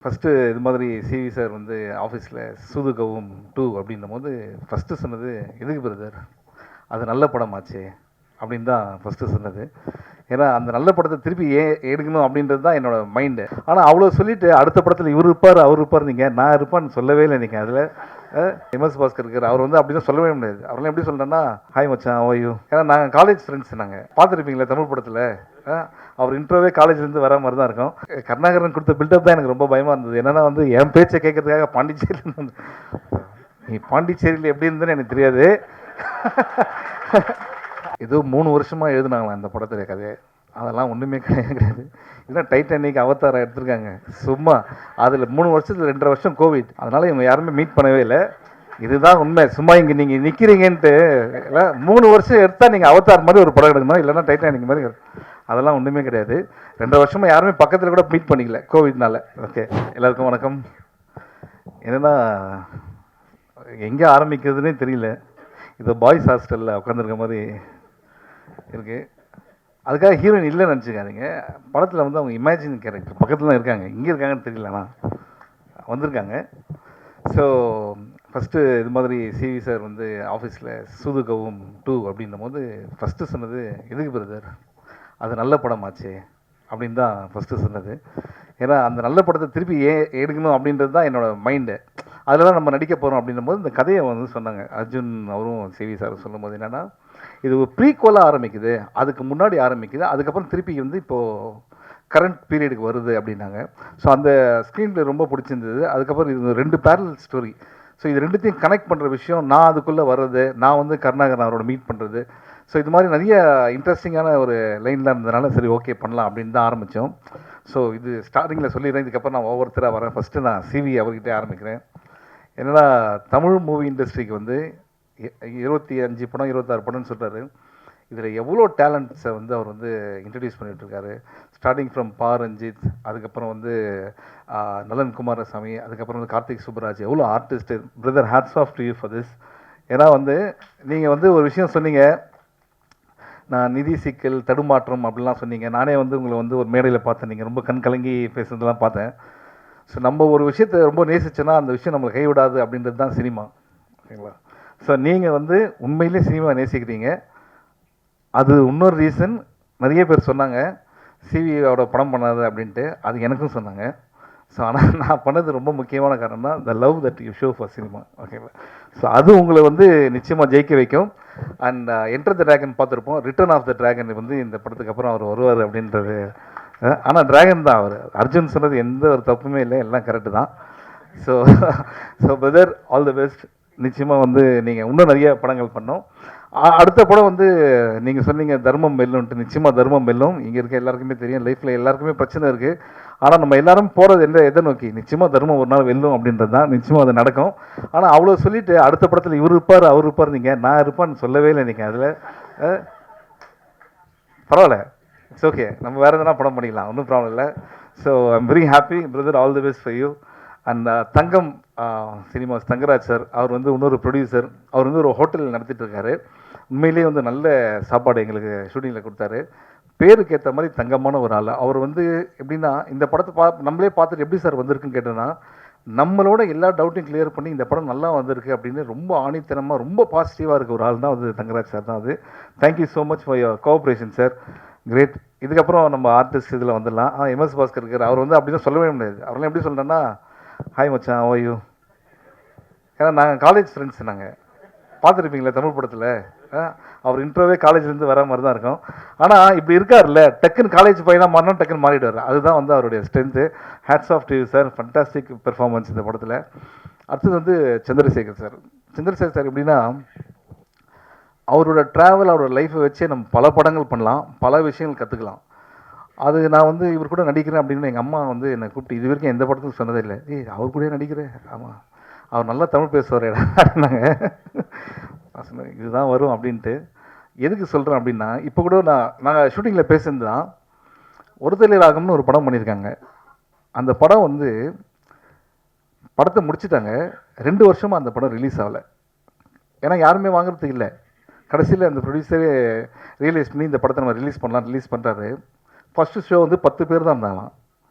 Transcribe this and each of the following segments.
First இது மாதிரி CV sir வந்து ஆஃபீஸில் சூதுகவும் 2 அப்படின்னும்போது ஃபஸ்ட்டு சொன்னது எதுக்கு பிரதர் அது நல்ல படமாச்சே அப்படின்னு தான் ஃபஸ்ட்டு சொன்னது. ஏன்னா அந்த நல்ல படத்தை திருப்பி எடுக்கணும் அப்படின்றது தான் என்னோட மைண்டு. ஆனால் அவ்வளோ சொல்லிவிட்டு அடுத்த படத்தில் இவர் இருப்பார் அவர் இருப்பார், நீங்கள் நான் இருப்பான்னு சொல்லவே இல்லை. நீங்கள் அதில் எம்எஸ் பாஸ்கர் இருக்கார், அவர் வந்து அப்படி தான் சொல்லவே முடியாது. அவரெல்லாம் எப்படி சொல்கிறேன்னா, ஹாய் மச்சான் ஓய்யூ, ஏன்னா நாங்கள் காலேஜ் ஃப்ரெண்ட்ஸ். நாங்கள் பார்த்துருப்பீங்களே தமிழ் படத்தில் அவர் இன்ட்ரோவே காலேஜ்லேருந்து வர மாதிரி தான் இருக்கும். கருணாகரன் கொடுத்த பில்டப் தான் எனக்கு ரொம்ப பயமாக இருந்தது. என்னென்னா வந்து என் பேச்சை கேட்கறதுக்காக பாண்டிச்சேரியில், நீ பாண்டிச்சேரியில் எப்படி இருந்ததுன்னு எனக்கு தெரியாது. ஏதோ 3 வருஷமாக எழுதுனாங்களாம் இந்த படத்தில் கதையை. அதெல்லாம் ஒன்றுமே கிடையாது. இதெல்லாம் டைட்டானிக் அவதாரம் எடுத்திருக்காங்க சும்மா. அதில் 3 வருஷத்தில் 2.5 வருஷம் கோவிட், அதனால் இவங்க யாருமே மீட் பண்ணவே இல்லை. இதுதான் உண்மை. சும்மா இங்கே நீங்கள் நிற்கிறீங்கன்ட்டு 3 வருஷம் எடுத்தால் நீங்கள் அவதார் மாதிரி ஒரு படம் எடுக்கணும், இல்லைன்னா டைட்டானிக் மாதிரி. அதெல்லாம் ஒன்றுமே கிடையாது. 2.5 வருஷமாக யாருமே பக்கத்தில் கூட மீட் பண்ணிக்கல கோவிட்னால. ஓகே, எல்லாருக்கும் வணக்கம். என்னென்னா எங்கே ஆரம்பிக்கிறதுனே தெரியல. இது பாய்ஸ் ஹாஸ்டலில் உட்காந்துருக்க மாதிரி இருக்குது. அதுக்காக ஹீரோயின் இல்லைன்னு நினச்சிக்காதீங்க. படத்தில் வந்து அவங்க இமேஜின் கேரக்டர் பக்கத்தில் தான் இருக்காங்க. இங்கே இருக்காங்கன்னு தெரியலண்ணா வந்திருக்காங்க. ஸோ ஃபஸ்ட்டு இது மாதிரி சிவி சார் வந்து ஆஃபீஸில் சூதுகவும் 2 அப்படின்னும் போது ஃபஸ்ட்டு சொன்னது எதுக்கு பிரதர் அது நல்ல படமாச்சே அப்படின்னு தான் ஃபஸ்ட்டு சொன்னது. ஏன்னா அந்த நல்ல படத்தை திருப்பி எடுக்கணும் அப்படின்றது தான் என்னோடய மைண்டு. அதில் நம்ம நடிக்க போகிறோம் அப்படின்னும் போது இந்த கதையை வந்து சொன்னாங்க அர்ஜுன் அவரும் சிவி சார் சொல்லும் போது என்னென்னா, இது ஒரு ப்ரீக்வலாக ஆரம்பிக்குது, அதுக்கு முன்னாடி ஆரம்பிக்குது, அதுக்கப்புறம் திருப்பி வந்து இப்போது கரண்ட் பீரியடுக்கு வருது அப்படின்னாங்க. ஸோ அந்த ஸ்க்ரீன் பிளே ரொம்ப பிடிச்சிருந்தது. அதுக்கப்புறம் இது 2 பேரல் ஸ்டோரி. ஸோ இது ரெண்டுத்தையும் கனெக்ட் பண்ணுற விஷயம், நான் அதுக்குள்ளே வர்றது, நான் வந்து கருணாகரன் அவரோட மீட் பண்ணுறது. ஸோ இது மாதிரி நிறைய இன்ட்ரெஸ்டிங்கான ஒரு லைன்லாம் இருந்ததுனால சரி ஓகே பண்ணலாம் அப்படின்னு தான் ஆரம்பித்தோம். ஸோ இது ஸ்டார்டிங்கில் சொல்லிடுறேன், இதுக்கப்புறம் நான் ஒவ்வொருத்தராக வரேன். ஃபஸ்ட்டு நான் சிவி அவர்கிட்டே ஆரம்பிக்கிறேன். என்னென்னா தமிழ் மூவி இண்டஸ்ட்ரிக்கு வந்து 25 படம் 26 படம்னு சொல்கிறாரு. இதில் எவ்வளோ டேலண்ட்ஸை வந்து அவர் வந்து இன்ட்ரடியூஸ் பண்ணிகிட்ருக்காரு. ஸ்டார்டிங் ஃப்ரம் பா ரஞ்சித், அதுக்கப்புறம் வந்து நலன் குமாரசாமி, அதுக்கப்புறம் வந்து கார்த்திக் சுப்பராஜ், எவ்வளோ artist. Brother hats off to you for this. ஏன்னா வந்து நீங்கள் வந்து ஒரு விஷயம் சொன்னீங்க, நான் நிதி சிக்கல் தடுமாற்றம் அப்படிலாம் சொன்னீங்க. நானே வந்து உங்களை வந்து ஒரு மேடையில் பார்த்தேன், நீங்கள் ரொம்ப கண் கலங்கி பேசுனதெல்லாம் பார்த்தேன். ஸோ நம்ம ஒரு விஷயத்தை ரொம்ப நேசிச்சோன்னா அந்த விஷயம் நம்மளை கைவிடாது அப்படின்றது தான் சினிமா, ஓகேங்களா? ஸோ நீங்கள் வந்து உண்மையிலே சினிமா நேசிக்கிறீங்க. அது இன்னொரு ரீசன். நிறைய பேர் சொன்னாங்க சிவியோட படம் பண்ணாது அப்படின்ட்டு, அது எனக்கும் சொன்னாங்க. ஸோ ஆனால் நான் பண்ணது ரொம்ப முக்கியமான காரணம் தான் the love that you show for cinema, ஓகேங்களா? ஸோ அது உங்களை வந்து நிச்சயமாக ஜெயிக்க வைக்கும். அண்ட் என்டர் த ட்ராகன் பார்த்துருப்போம், ரிட்டர்ன் ஆஃப் த ட்ராகன் வந்து இந்த படத்துக்கு அப்புறம் அவர் வருவார் அப்படின்றது. ஆனால் ட்ராகன் தான் அவர். அர்ஜுன் சொன்னது எந்த ஒரு தப்புமே இல்லை, எல்லாம் கரெக்டு தான். So brother all the best. நிச்சயமாக வந்து நீங்கள் இன்னும் நிறைய படங்கள் பண்ணோம். அடுத்த படம் வந்து நீங்கள் சொன்னீங்க தர்மம் வெல்லும்ன்ட்டு. நிச்சயமாக தர்மம் வெல்லும். இங்கே இருக்க எல்லாருக்குமே தெரியும், லைஃப்பில் எல்லாருக்குமே பிரச்சனை இருக்குது. ஆனால் நம்ம எல்லாரும் போகிறது எதை நோக்கி? நிச்சயமாக தர்மம் ஒரு நாள் வெல்லும் அப்படின்றது தான். நிச்சயமாக அது நடக்கும். ஆனால் அவ்வளோ சொல்லிவிட்டு அடுத்த படத்தில் இவர் இருப்பார் அவர் இருப்பார், நீங்கள் நான் இருப்பான்னு சொல்லவே இல்லை. நீங்கள் அதில் பரவாயில்ல, இட்ஸ் ஓகே, நம்ம வேறு எதனா படம் பண்ணிக்கலாம், ஒன்றும் ப்ராப்ளம் இல்லை. So I'm very happy brother, all the best for you. And Thangam cinemas Thangaraj sir, அவர் வந்து இன்னொரு ப்ரொடியூசர். அவர் வந்து ஒரு ஹோட்டல் நடத்திட்டு இருக்காரு. உண்மையிலேயே வந்து நல்ல சாப்பாடு எங்களுக்கு ஷூட்டிங்கில் கொடுத்தாரு. பேருக்கு ஏற்ற மாதிரி தங்கமான ஒரு ஆள். அவர் வந்து எப்படின்னா, இந்த படத்தை நம்மளே பார்த்துட்டு எப்படி சார் வந்திருக்குன்னு கேட்டோன்னா, நம்மளோட எல்லா டவுட்டையும் கிளியர் பண்ணி இந்த படம் நல்லா வந்திருக்கு அப்படின்னு ரொம்ப ஆணித்தனமாக ரொம்ப பாசிட்டிவாக இருக்க ஒரு ஆள் தான் வந்து தங்கராஜ் சார் தான். அது thank you so much for your cooperation sir, great. இதுக்கப்புறம் நம்ம ஆர்டிஸ்ட் இதில் வந்துடலாம். எம்எஸ் பாஸ்கர் இருக்கார், அவர் வந்து அப்படி தான் சொல்லவே முடியாது. அவரெல்லாம் எப்படி சொல்கிறேன்னா, ஹாய் மச்சான் ஓய்யூ, ஏன்னா நாங்கள் காலேஜ் ஃப்ரெண்ட்ஸ். நாங்கள் பார்த்துருப்பீங்களே தமிழ் படத்தில் அவர் இன்ட்ரோவே காலேஜ்லேருந்து வர மாதிரி தான் இருக்கும். ஆனால் இப்படி இருக்கார்ல, டக்குன்னு காலேஜ் பையனாக மாறினா டக்குன்னு மாறிடுவார். அதுதான் வந்து அவருடைய strength. Hats off to you sir, fantastic performance இந்த படத்தில். அடுத்தது வந்து சந்திரசேகர் சார். சந்திரசேகர் சார் எப்படின்னா, அவரோட ட்ராவல், அவரோட லைஃப்பை வச்சே நம்ம பல படங்கள் பண்ணலாம், பல விஷயங்கள் கற்றுக்கலாம். அது நான் வந்து இவர் கூட நடிக்கிறேன் அப்படின்னு எங்கள் அம்மா வந்து என்னை கூப்பிட்டு இது வரைக்கும் எந்த படத்துக்கும் சொன்னதே இல்லை. அவர் கூட நடிக்கிறேன், ஆமாம் அவர் நல்லா தமிழ் பேசுவார் அப்படின்னாங்க. நான் சொன்னேன் இதுதான் வரும் அப்படின்ட்டு. எதுக்கு சொல்கிறேன் அப்படின்னா, இப்போ கூட நாங்கள் ஷூட்டிங்கில் பேசுனது தான். ஒருதலை ராகம்னு ஒரு படம் பண்ணியிருக்காங்க. அந்த படம் வந்து படத்தை முடிச்சுட்டாங்க, 2 வருஷமாக அந்த படம் ரிலீஸ் ஆகலை. ஏன்னா யாருமே வாங்குறதுக்கு இல்லை. கடைசியில் அந்த ப்ரொடியூசரே ரியலைஸ் பண்ணி இந்த படத்தை நம்ம ரிலீஸ் பண்ணுறாரு. ஃபஸ்ட்டு ஷோ வந்து 10 பேர் தான் இருந்தாங்களாம்.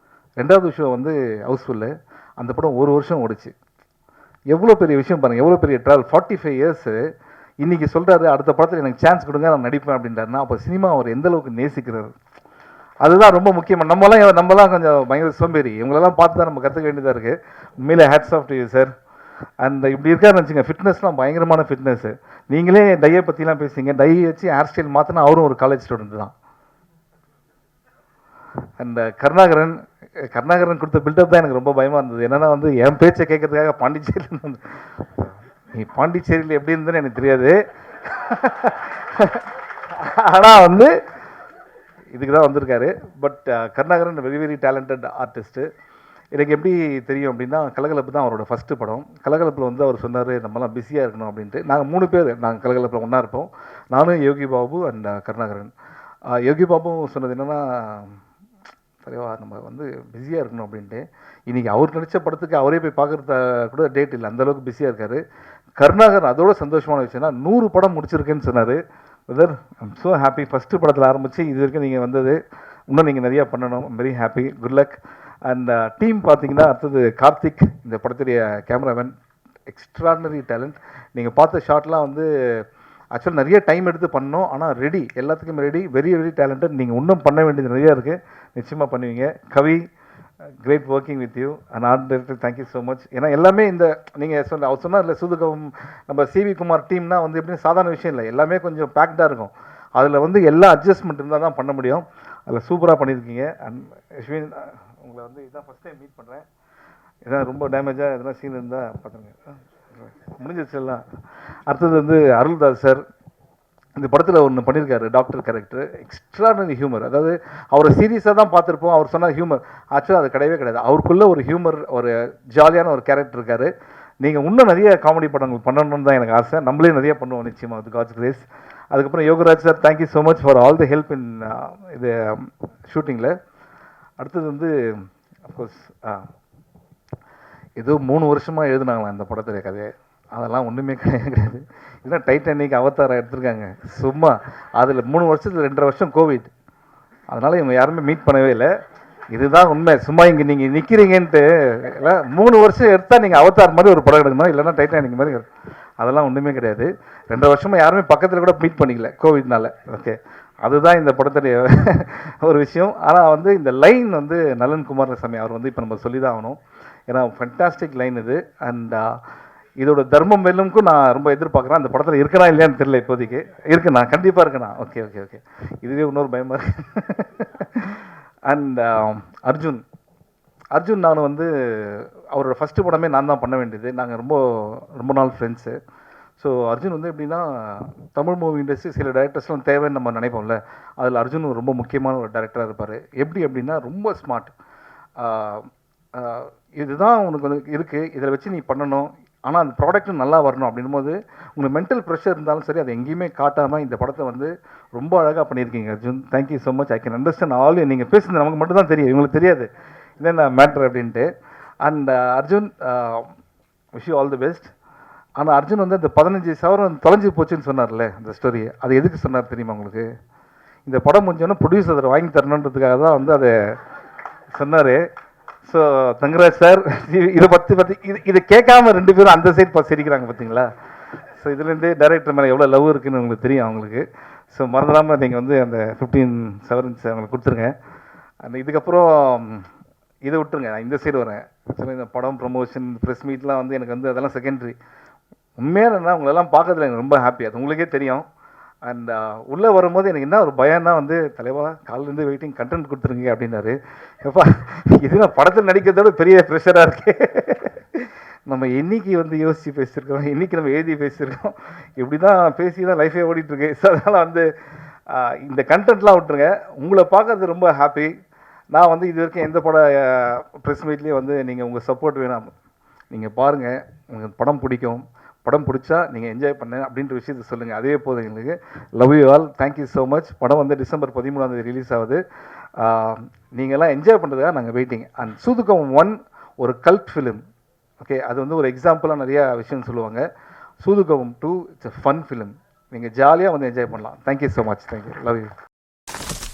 ரெண்டாவது விஷயம் வந்து ஹவுஸ்ஃபுல்லு. அந்த படம் ஒரு வருஷம் ஓடிச்சு. எவ்வளோ பெரிய விஷயம் பாருங்கள், எவ்வளோ பெரிய ட்ராவல். 45 இயர்ஸு இன்றைக்கி சொல்கிறாரு அடுத்த படத்தில் எனக்கு சான்ஸ் கொடுங்க நான் நடிப்பேன் அப்படின்றாருன்னா அப்போ சினிமா அவர் எந்த அளவுக்கு நேசிக்கிறார். அதுதான் ரொம்ப முக்கியமாக. நம்மலாம் கொஞ்சம் பயங்கர சோம்பேறி. இவங்களெல்லாம் பார்த்து தான் நம்ம கற்றுக்க வேண்டியதாக இருக்குது. உண்மையிலே hats off to you sir. அந்த இப்படி இருக்காருன்னு வச்சுங்க, ஃபிட்னஸ்லாம் பயங்கரமான ஃபிட்னஸ்ஸு. நீங்களே டையை பற்றிலாம் பேசுங்க, டை வச்சு ஹேர் ஸ்டைல் மாற்றினா அவரும் ஒரு காலேஜ் ஸ்டூடெண்ட் தான். அந்த கருணாகரன் கொடுத்த பில்டப் தான் எனக்கு ரொம்ப பயமாக இருந்தது. என்னென்னா வந்து என் பேச்சை கேட்கறதுக்காக பாண்டிச்சேரியில் வந்து, நீ பாண்டிச்சேரியில் எப்படி இருந்ததுன்னு எனக்கு தெரியாது, ஆனால் வந்து இதுக்கு தான் வந்திருக்காரு. But Karunakaran very very talented artist. எனக்கு எப்படி தெரியும் அப்படின்னா, கலகலப்பு தான் அவரோட ஃபஸ்ட்டு படம். கலகலப்பில் வந்து அவர் சொன்னார் நம்மலாம் பிஸியாக இருக்கணும் அப்படின்ட்டு. நாங்கள் 3 பேர் நாங்கள் கலகலப்பில் ஒன்றா இருப்போம். நானும் யோகி பாபு அண்ட் கருணாகரன். யோகி பாபு சொன்னது என்னென்னா, சரிவா நம்ம வந்து பிஸியாக இருக்கணும் அப்படின்ட்டு. இன்றைக்கி அவர் நடித்த படத்துக்கு அவரே போய் பார்க்குறது கூட டேட் இல்லை, அந்தளவுக்கு பிஸியாக இருக்கார். கருணாகரன் அதோட சந்தோஷமான விஷயம்னா 100 படம் முடிச்சிருக்கேன்னு சொன்னார். Brother I'm so happy. First படத்தில் ஆரம்பித்து இது வரைக்கும் நீங்கள் வந்தது, இன்னும் நீங்கள் நிறையா பண்ணணும். Very happy, good luck. And team பார்த்தீங்கன்னா, அடுத்தது கார்த்திக், இந்த படத்துடைய கேமராமேன், எக்ஸ்ட்ராடனரி டேலண்ட். நீங்கள் பார்த்த ஷாட்லாம் வந்து ஆக்சுவலாக நிறைய டைம் எடுத்து பண்ணோம், ஆனால் ரெடி, எல்லாத்துக்குமே ரெடி, வெரி வெரி டேலண்டட். நீங்கள் இன்னும் பண்ண வேண்டியது நிறையா இருக்குது, நிச்சயமாக பண்ணுவீங்க. Kavi, great working with you and art director, thank you so much. ஏன்னா எல்லாமே இந்த நீங்கள் அவர் சொன்னார் இல்லை, சூதுகம் நம்ம சிவி குமார் டீம்னா வந்து எப்படின்னு சாதாரண விஷயம் இல்லை, எல்லாமே கொஞ்சம் பேக்டாக இருக்கும். அதில் வந்து எல்லா அட்ஜஸ்ட்மெண்ட் இருந்தால் தான் பண்ண முடியும். அதில் சூப்பராக பண்ணியிருக்கீங்க. அண்ட் அஸ்வின், உங்களை வந்து இதுதான் ஃபஸ்ட் டைம் மீட் பண்ணுறேன். எதாவது ரொம்ப டேமேஜாக எதனா சீன் இருந்தால் பார்த்துருங்க, முடிஞ்சிச்சு எல்லாம். அடுத்தது வந்து அருள்தாஸ் சார், இந்த படத்தில் ஒன்று பண்ணியிருக்காரு, டாக்டர் கேரக்டர், எக்ஸ்ட்ராடனரி ஹியூமர். அதாவது அவரை சீரியஸாக தான் பார்த்துருப்போம், அவர் சொன்ன ஹியூமர் ஆக்சுவலாக அது கிடையவே கிடையாது. அவருக்குள்ளே ஒரு ஹியூமர், ஒரு ஜாலியான ஒரு கேரக்டர் இருக்கார். நீங்கள் இன்னும் நிறைய காமெடி படங்கள் பண்ணணும்னு தான் எனக்கு ஆசை. நம்மளே நிறைய பண்ணுவோம் நிச்சயமாக, வித் காட்ஸ் கிரேஸ். அதுக்கப்புறம் Yograj sir, thank you so much for all the help in இது ஷூட்டிங்கில். அடுத்தது வந்து அஃப்கோர்ஸ் ஏதோ 3 வருஷமாக எழுதுனாங்களாம் இந்த படத்துடைய கதையை. அதெல்லாம் ஒன்றுமே கிடையாது. இல்லை டைட்டானிக் அவதாரம் எடுத்திருக்காங்க சும்மா. அதில் 3 வருஷத்தில் 2.5 வருஷம் கோவிட். அதனால் இவங்க யாருமே மீட் பண்ணவே இல்லை. இதுதான் உண்மை. சும்மா இங்கே நீங்கள் நிற்கிறீங்கன்ட்டு இல்லை, 3 வருஷம் எடுத்தால் நீங்கள் அவதார் மாதிரி ஒரு படம் எடுக்கணும், இல்லைன்னா டைட்டானிக் மாதிரி. அதெல்லாம் ஒன்றுமே கிடையாது. 2.5 வருஷமாக யாருமே பக்கத்தில் கூட மீட் பண்ணிக்கல கோவிட்னால. ஓகே, அதுதான் இந்த படத்துடைய ஒரு விஷயம். ஆனால் வந்து இந்த லைன் வந்து நலன் குமாரசாமி அவர் வந்து இப்போ நம்ம சொல்லி தான் ஆகணும். ஏன்னா ஃபென்டாஸ்டிக் லைன் இது. அண்ட் இதோட தர்மம் வெல்லும்க்கும் நான் ரொம்ப எதிர்பார்க்குறேன். அந்த படத்தில் இருக்கனா இல்லையான்னு தெரியல இப்போதைக்கு. இருக்குண்ணா, கண்டிப்பாக இருக்குண்ணா. ஓகே ஓகே ஓகே, இதுவே இன்னொரு பயமாக இருக்கு. அண்ட் அர்ஜுன் நான் வந்து அவரோட ஃபஸ்ட்டு படமே நான் தான் பண்ண வேண்டியது. நாங்கள் ரொம்ப நாள் ஃப்ரெண்ட்ஸு. ஸோ அர்ஜுன் வந்து எப்படின்னா, தமிழ் மூவி இண்டஸ்ட்ரி சில டேரக்டர்ஸ்லாம் தேவைன்னு நம்ம நினைப்போம்ல, அதில் அர்ஜுன் ரொம்ப முக்கியமான ஒரு டேரக்டராக இருப்பார். எப்படி அப்படின்னா, ரொம்ப ஸ்மார்ட். இதுதான் உனக்கு வந்து இருக்குது, இதில் வச்சு நீ பண்ணணும், ஆனால் அந்த ப்ராடக்ட்டும் நல்லா வரணும் அப்படின்னும் போது உங்களுக்கு மென்டல் ப்ரெஷர் இருந்தாலும் சரி, அதை எங்கேயுமே காட்டாமல் இந்த படத்தை வந்து ரொம்ப அழகாக பண்ணியிருக்கீங்க Arjun. Thank you so much. I can understand all. நீங்கள் பேசுகிறது நமக்கு மட்டும் தான் தெரியும், இவங்களுக்கு தெரியாது என்னென்ன மேட்ரு அப்படின்ட்டு. And Arjun, wish you all the best. ஆனால் அர்ஜுன் வந்து அந்த 15 சவரம் தொலைஞ்சி போச்சுன்னு சொன்னார்ல, அந்த ஸ்டோரி, அது எதுக்கு சொன்னார் தெரியுமா உங்களுக்கு? இந்த படம் முடிஞ்சோன்னா ப்ரொடியூசர் அதை வாங்கி தரணுன்றதுக்காக தான் வந்து அதை சொன்னார். ஸோ தங்கராஜ் சார், இதை பற்றி இதை கேட்காம 2 பேரும் அந்த சைட் பார்த்து சிரிக்கிறாங்க பார்த்தீங்களா? ஸோ இதுலேருந்தே டைரக்டர் மேலே எவ்வளோ லவ் இருக்குதுன்னு உங்களுக்கு தெரியும் அவங்களுக்கு. ஸோ மறந்துடாமல் நீங்கள் வந்து அந்த 15 செவரன்ஸ் அவங்களுக்கு கொடுத்துருங்க. அந்த இதுக்கப்புறம் இதை விட்டுருங்க, நான் இந்த சைடு வரேன். ஆக்சுவலாக இந்த படம் ப்ரொமோஷன் ப்ரெஸ் மீட்லாம் வந்து எனக்கு வந்து அதெல்லாம் செகண்டரி. உண்மையாக என்ன, உங்களெல்லாம் பார்க்கறதுல எனக்கு ரொம்ப ஹாப்பி, அது உங்களுக்கே தெரியும். அண்ட் உள்ளே வரும்போது எனக்கு என்ன ஒரு பயம்னா வந்து, தலைவா காலிலேருந்து வெயிட்டிங், கண்டென்ட் கொடுத்துருங்க அப்படின்னாரு. எப்பா இது நான் படத்தில் நடிக்கிறதோட பெரிய ப்ரெஷராக இருக்கு. நம்ம என்னைக்கு வந்து யோசித்து பேசியிருக்கோம், இன்றைக்கி நம்ம எழுதி பேசியிருக்கோம், இப்படி தான் பேசி தான் லைஃபே ஓடிட்டுருக்கு. ஸோ அதனால் வந்து இந்த கண்டென்ட்லாம் விட்டுருங்க. உங்களை பார்க்கறது ரொம்ப ஹாப்பி. நான் வந்து இது வரைக்கும் எந்த ப்ரெஸ் மீட்லேயும் வந்து நீங்கள் உங்கள் சப்போர்ட் வேணாம், நீங்கள் பாருங்கள், உங்களுக்கு படம் பிடிக்கும், படம் பிடிச்சா நீங்கள் என்ஜாய் பண்ண அப்படின்ற விஷயத்தை சொல்லுங்கள், அதே போதும் எங்களுக்கு. Love you all, thank you so much. படம் வந்து டிசம்பர் 13 ரிலீஸ் ஆகுது. நீங்கள்லாம் என்ஜாய் பண்ணுறதுக்காக நாங்கள் வெயிட்டிங். அண்ட் சூதுகம் 1 ஒரு கல்ட் ஃபிலிம். ஓகே, அது வந்து ஒரு எக்ஸாம்பிளாக நிறையா விஷயம் சொல்லுவாங்க. சூதுகம் 2 இட்ஸ் எ ஃபன் ஃபிலிம். நீங்கள் ஜாலியாக வந்து என்ஜாய் பண்ணலாம். Thank you so much. Thank you, love you.